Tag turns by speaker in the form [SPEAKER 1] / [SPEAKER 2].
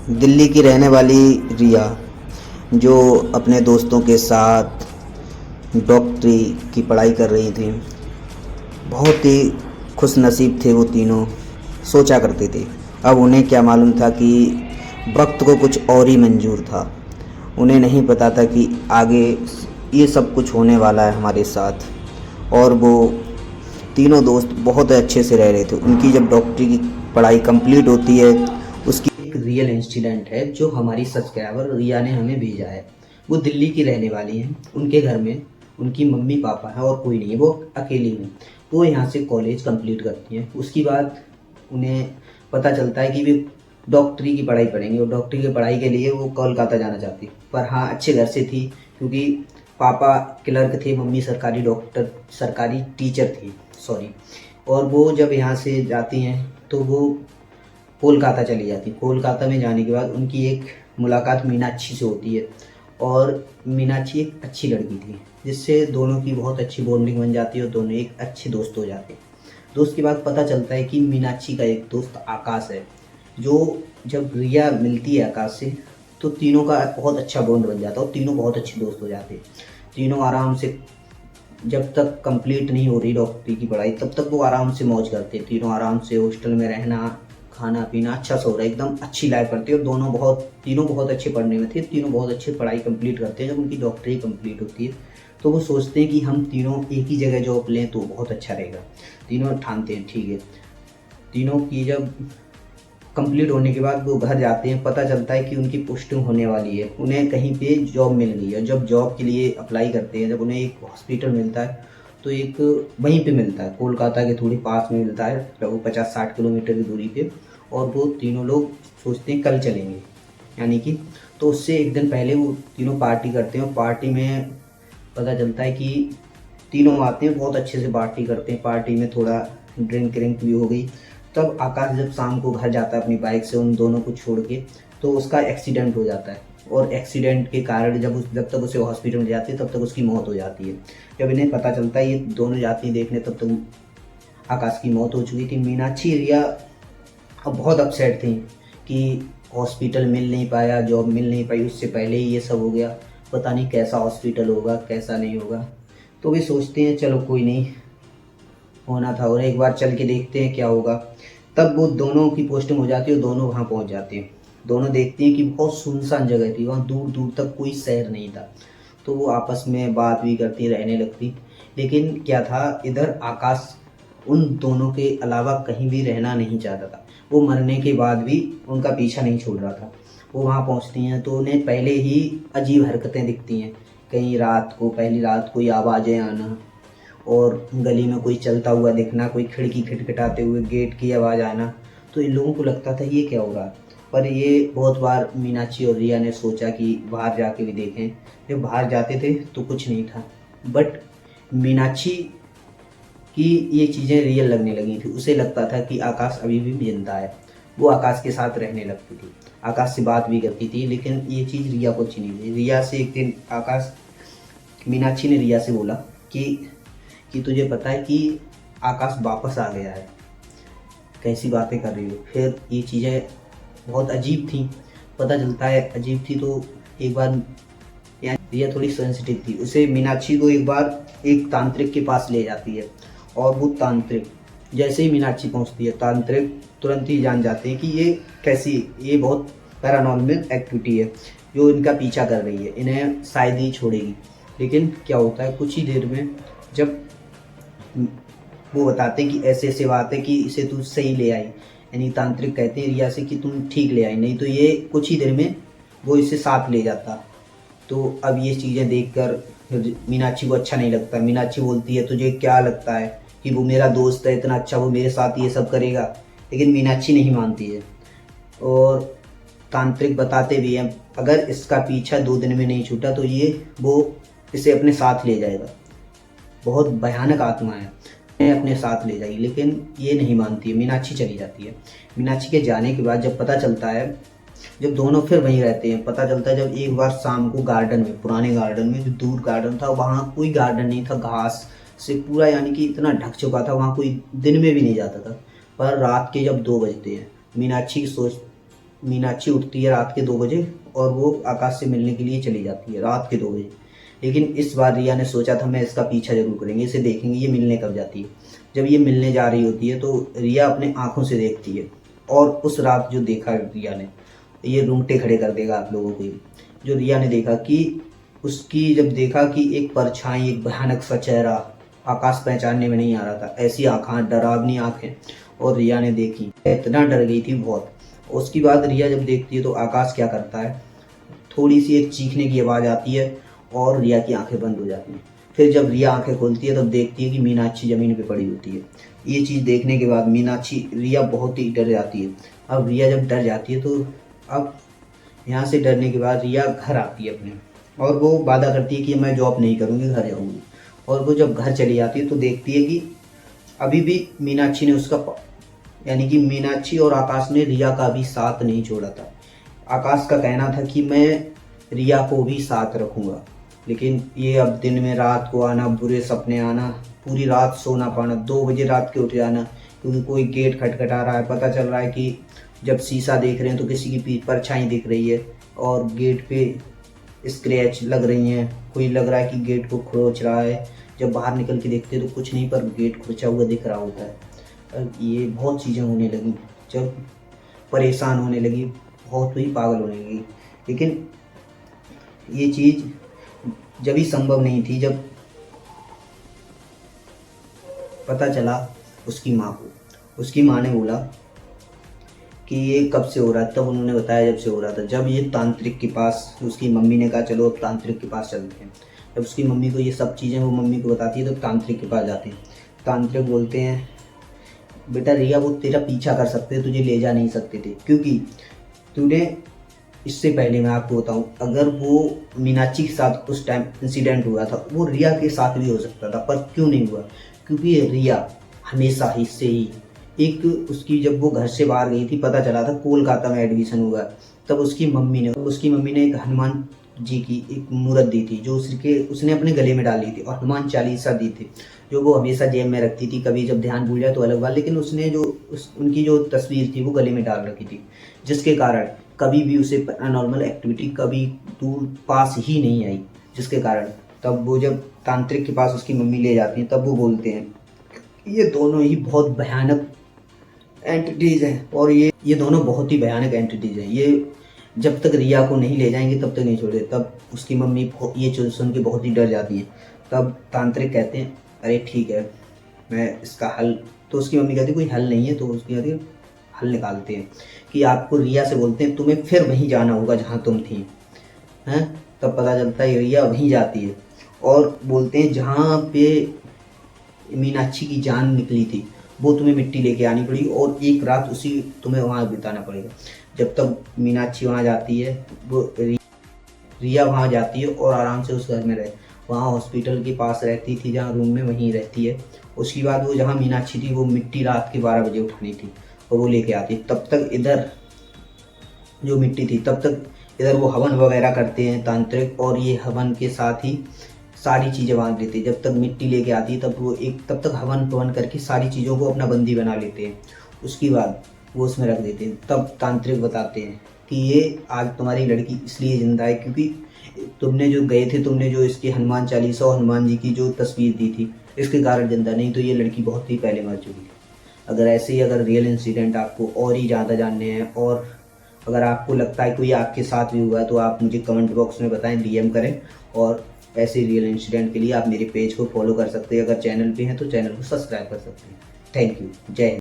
[SPEAKER 1] दिल्ली की रहने वाली रिया, जो अपने दोस्तों के साथ डॉक्टरी की पढ़ाई कर रही थी। बहुत ही खुश नसीब थे वो तीनों, सोचा करते थे। अब उन्हें क्या मालूम था कि वक्त को कुछ और ही मंजूर था। उन्हें नहीं पता था कि आगे ये सब कुछ होने वाला है हमारे साथ। और वो तीनों दोस्त बहुत अच्छे से रह रहे थे। उनकी जब डॉक्टरी की पढ़ाई कंप्लीट होती है, उसकी एक रियल इंसिडेंट है जो हमारी सब्सक्राइबर रिया ने हमें भेजा है। वो दिल्ली की रहने वाली हैं। उनके घर में उनकी मम्मी पापा हैं और कोई नहीं है, वो अकेली हैं। वो यहाँ से कॉलेज कंप्लीट करती हैं। उसके बाद उन्हें पता चलता है कि वे डॉक्टरी की पढ़ाई पढ़ेंगे और डॉक्टरी की पढ़ाई के लिए वो कोलकाता जाना चाहती। पर हाँ, अच्छे घर से थी, क्योंकि पापा क्लर्क थे, मम्मी सरकारी डॉक्टर सरकारी टीचर थी, सॉरी। और वो जब यहाँ से जाती हैं तो वो कोलकाता चली जाती। कोलकाता में जाने के बाद उनकी एक मुलाकात मीनाक्षी से होती है। और मीनाक्षी एक अच्छी लड़की थी, जिससे दोनों की बहुत अच्छी बॉन्डिंग बन जाती है और दोनों एक अच्छे दोस्त हो जाते हैं। दोस्त के बाद पता चलता है कि मीनाक्षी का एक दोस्त आकाश है, जो जब रिया मिलती है आकाश से तो तीनों का बहुत अच्छा बॉन्ड बन जाता है और तीनों बहुत अच्छे दोस्त हो जाते हैं। तीनों आराम से, जब तक कंप्लीट नहीं हो रही डॉक्टरी की पढ़ाई तब तक वो आराम से मौज करते हैं। तीनों आराम से हॉस्टल में रहना, खाना पीना, अच्छा सो रहा है, एकदम अच्छी लाइफ करते हैं। और तीनों बहुत अच्छे पढ़ने में थे। तीनों बहुत अच्छे पढ़ाई कंप्लीट करते हैं। जब उनकी डॉक्टरी कंप्लीट होती है तो वो सोचते हैं कि हम तीनों एक ही जगह जॉब लें तो बहुत अच्छा रहेगा। तीनों ठानते हैं, ठीक है। तीनों की जब कंप्लीट होने के बाद वो घर जाते हैं, पता चलता है कि उनकी पोस्टिंग होने वाली है, उन्हें कहीं पे जॉब मिल गई है। जब जॉब के लिए अप्लाई करते हैं, जब उन्हें एक हॉस्पिटल मिलता है तो एक वहीं पे मिलता है, कोलकाता के थोड़ी पास में मिलता है, लगभग 50-60 किलोमीटर की दूरी पे। और वो तीनों लोग सोचते हैं कल चलेंगे, यानी कि तो उससे एक दिन पहले वो तीनों पार्टी करते हैं। और पार्टी में पता चलता है कि तीनों आते हैं, बहुत अच्छे से पार्टी करते हैं। पार्टी में थोड़ा ड्रिंक व्रिंक भी हो गई। तब आकाश जब शाम को घर जाता है अपनी बाइक से उन दोनों को छोड़ के, तो उसका एक्सीडेंट हो जाता है। और एक्सीडेंट के कारण जब तक उसे हॉस्पिटल में जाती है तब तक उसकी मौत हो जाती है। जब इन्हें पता चलता है, ये दोनों जाती हैं देखने, तब तक आकाश की मौत हो चुकी थी। मीनाक्षी रिया अब बहुत अपसेट थी कि हॉस्पिटल मिल नहीं पाया, जॉब मिल नहीं पाई, उससे पहले ही ये सब हो गया। पता नहीं कैसा हॉस्पिटल होगा, कैसा नहीं होगा। तो वे सोचते हैं चलो कोई नहीं, होना था और एक बार चल के देखते हैं क्या होगा। तब वो दोनों की पोस्टिंग हो जाती है और दोनों वहाँ पहुँच जाते हैं। दोनों देखते हैं कि बहुत सुनसान जगह थी, वहाँ दूर दूर तक कोई शहर नहीं था। तो वो आपस में बात भी करती, रहने लगती। लेकिन क्या था, इधर आकाश उन दोनों के अलावा कहीं भी रहना नहीं चाहता था। वो मरने के बाद भी उनका पीछा नहीं छोड़ रहा था। वो वहाँ पहुँचती हैं तो उन्हें पहले ही अजीब हरकतें दिखती हैं। कहीं रात को, पहली रात कोई आवाज़ें आना, और गली में कोई चलता हुआ दिखना, कोई खिड़की खटखटाते हुए गेट की आवाज़ आना। तो इन लोगों को लगता था ये क्या हो रहा है। पर ये बहुत बार मीनाक्षी और रिया ने सोचा कि बाहर जाके भी देखें। जब बाहर जाते थे तो कुछ नहीं था, बट मीनाक्षी की ये चीज़ें रियल लगने लगी थी। उसे लगता था कि आकाश अभी भी जिंदा है। वो आकाश के साथ रहने लगती थी, आकाश से बात भी करती थी। लेकिन ये चीज़ रिया को अच्छी नहीं लगी। रिया से एक दिन मीनाक्षी ने रिया से बोला कि तुझे पता है कि आकाश वापस आ गया है, कैसी बातें कर रही हो। फिर ये चीज़ें बहुत अजीब थी, पता चलता है अजीब थी। तो एक बार, यानी रिया थोड़ी सेंसिटिव थी, उसे मीनाक्षी को एक बार एक तांत्रिक के पास ले जाती है। और वो तांत्रिक, जैसे ही मीनाक्षी पहुंचती है, तांत्रिक तुरंत ही जान जाते हैं कि ये बहुत पैरानॉर्मल एक्टिविटी है जो इनका पीछा कर रही है, इन्हें शायद ही छोड़ेगी। लेकिन क्या होता है, कुछ ही देर में जब वो बताते हैं कि ऐसे ऐसे बात है कि इसे तू सही ले आई, यानी तांत्रिक कहते हैं रिया से कि तुम ठीक ले आई, नहीं तो ये कुछ ही देर में वो इसे साथ ले जाता। तो अब ये चीज़ें देखकर मीनाक्षी को अच्छा नहीं लगता। मीनाक्षी बोलती है तुझे क्या लगता है कि वो मेरा दोस्त है, इतना अच्छा, वो मेरे साथ ये सब करेगा। लेकिन मीनाक्षी नहीं मानती है। और तांत्रिक बताते भी हैं अगर इसका पीछा 2 दिन में नहीं छूटा तो वो इसे अपने साथ ले जाएगा, बहुत भयानक आत्मा है, अपने साथ ले जाएगी। लेकिन ये नहीं मानती है, मीनाक्षी चली जाती है। मीनाक्षी के जाने के बाद जब पता चलता है, जब दोनों फिर वहीं रहते हैं, पता चलता है जब एक बार शाम को गार्डन में, पुराने गार्डन में, जो दूर गार्डन था, वहाँ कोई गार्डन नहीं था, घास से पूरा, यानी कि इतना ढक चुका था, वहाँ कोई दिन में भी नहीं जाता था। पर रात के जब 2 बजते हैं, मीनाक्षी मीनाक्षी उठती है रात के 2 बजे और वो आकाश से मिलने के लिए चली जाती है रात के 2 बजे। लेकिन इस बार रिया ने सोचा था मैं इसका पीछा जरूर करेंगे, इसे देखेंगे ये मिलने कब जाती है। जब ये मिलने जा रही होती है तो रिया अपने आंखों से देखती है और उस रात जो देखा रिया ने, ये रूंगटे खड़े कर देगा आप लोगों को। जो रिया ने देखा कि उसकी जब देखा कि एक परछाई, एक भयानक सा चेहरा, आकाश पहचानने में नहीं आ रहा था, ऐसी आँखें, डरावनी आँखें, और रिया ने देखी, इतना डर गई थी बहुत। उसके बाद रिया जब देखती है तो आकाश क्या करता है, थोड़ी सी एक चीखने की आवाज़ आती है और रिया की आंखें बंद हो जाती हैं। फिर जब रिया आंखें खोलती है तब देखती है कि मीनाक्षी ज़मीन पे पड़ी होती है। ये चीज़ देखने के बाद रिया बहुत ही डर जाती है। अब रिया जब डर जाती है तो अब यहाँ से डरने के बाद रिया घर आती है अपने, और वो वादा करती है कि मैं जॉब नहीं करूँगी, घर जाऊँगी। और वो जब घर चली जाती है तो देखती है कि अभी भी मीनाक्षी ने यानी कि मीनाक्षी और आकाश ने रिया का भी साथ नहीं छोड़ा था। आकाश का कहना था कि मैं रिया को भी साथ रखूँगा, लेकिन ये अब दिन में रात को आना, बुरे सपने आना, पूरी रात सो ना पाना, 2 बजे रात के उठ जाना क्योंकि कोई गेट खटखटा रहा है। पता चल रहा है कि जब शीशा देख रहे हैं तो किसी की परछाई दिख रही है और गेट पे स्क्रैच लग रही हैं, कोई लग रहा है कि गेट को खरोच रहा है। जब बाहर निकल के देखते हैं तो कुछ नहीं, पर गेट खुरचा हुआ दिख रहा होता है। ये बहुत चीज़ें होने लगी, जब परेशान होने लगी, बहुत ही पागल होने लगी। लेकिन ये चीज़ जब ही संभव नहीं थी जब पता चला उसकी माँ को। उसकी माँ ने बोला कि ये कब से हो रहा है, तब उन्होंने बताया जब से हो रहा था। जब ये तांत्रिक के पास, उसकी मम्मी ने कहा चलो अब तांत्रिक के पास चलते हैं। जब उसकी मम्मी को ये सब चीज़ें वो मम्मी को बताती है तो तांत्रिक के पास जाते हैं। तांत्रिक बोलते हैं बेटा रिया वो तेरा पीछा कर सकते थे, तुझे ले जा नहीं सकते थे, क्योंकि तूने इससे पहले, मैं आपको बताऊं, अगर वो मीनाक्षी के साथ उस टाइम इंसिडेंट हुआ था वो रिया के साथ भी हो सकता था, पर क्यों नहीं हुआ? क्योंकि रिया हमेशा ही से ही एक उसकी, जब वो घर से बाहर गई थी, पता चला था कोलकाता में एडमिशन हुआ, तब उसकी मम्मी ने एक हनुमान जी की एक मूर्त दी थी जो उसने अपने गले में डाली थी, और हनुमान चालीसा दी थी जो वो हमेशा जेब में रखती थी। कभी जब ध्यान भूल जाए तो अलग बात, लेकिन उसने उनकी जो तस्वीर थी वो गले में डाल रखी थी, जिसके कारण कभी भी उसे पैरानॉर्मल एक्टिविटी कभी दूर पास ही नहीं आई। जिसके कारण तब वो जब तांत्रिक के पास उसकी मम्मी ले जाती हैं तब वो बोलते हैं ये दोनों ही बहुत भयानक एंटिटीज़ हैं, और ये दोनों बहुत ही भयानक एंटिटीज़ हैं। ये जब तक रिया को नहीं ले जाएंगे तब तक नहीं छोड़े। तब उसकी मम्मी ये चीज़ सुन के बहुत ही डर जाती है। तब तांत्रिक कहते हैं अरे ठीक है मैं इसका हल, तो उसकी मम्मी कहती है कोई हल नहीं है, तो उसकी कहती है हल निकालते हैं कि आपको रिया से बोलते हैं तुम्हें फिर वहीं जाना होगा जहाँ तुम थी हैं। तब पता चलता है रिया वहीं जाती है और बोलते हैं जहाँ पे मीनाक्षी की जान निकली थी वो तुम्हें मिट्टी लेके आनी पड़ेगी और एक रात उसी तुम्हें वहाँ बिताना पड़ेगा। जब तक मीनाक्षी वहाँ जाती है, वो रिया वहाँ जाती है और आराम से उस घर में रहे, वहाँ हॉस्पिटल के पास रहती थी जहाँ रूम में, वहीं रहती है। उसके बाद वो जहाँ मीनाक्षी थी वो मिट्टी रात के 12 बजे उठानी थी और वो लेके आती। तब तक इधर जो मिट्टी थी, तब तक इधर वो हवन वगैरह करते हैं तांत्रिक, और ये हवन के साथ ही सारी चीज़ें बांध लेते हैं। जब तक मिट्टी लेके आती है तब तक हवन पवन करके सारी चीज़ों को अपना बंदी बना लेते हैं। उसके बाद वो उसमें रख देते हैं। तब तांत्रिक बताते हैं कि ये आज तुम्हारी लड़की इसलिए जिंदा है क्योंकि तुमने जो इसके हनुमान चालीसा और हनुमान जी की जो तस्वीर दी थी, इसके कारण जिंदा, नहीं तो ये लड़की बहुत ही पहले मर चुकी है। अगर रियल इंसिडेंट आपको और ही ज़्यादा जानने हैं, और अगर आपको लगता है कोई आपके साथ भी हुआ है, तो आप मुझे कमेंट बॉक्स में बताएं, DM करें। और ऐसे रियल इंसिडेंट के लिए आप मेरे पेज को फॉलो कर सकते हैं। अगर चैनल पे हैं तो चैनल को सब्सक्राइब कर सकते हैं। Thank you. जय हिंद।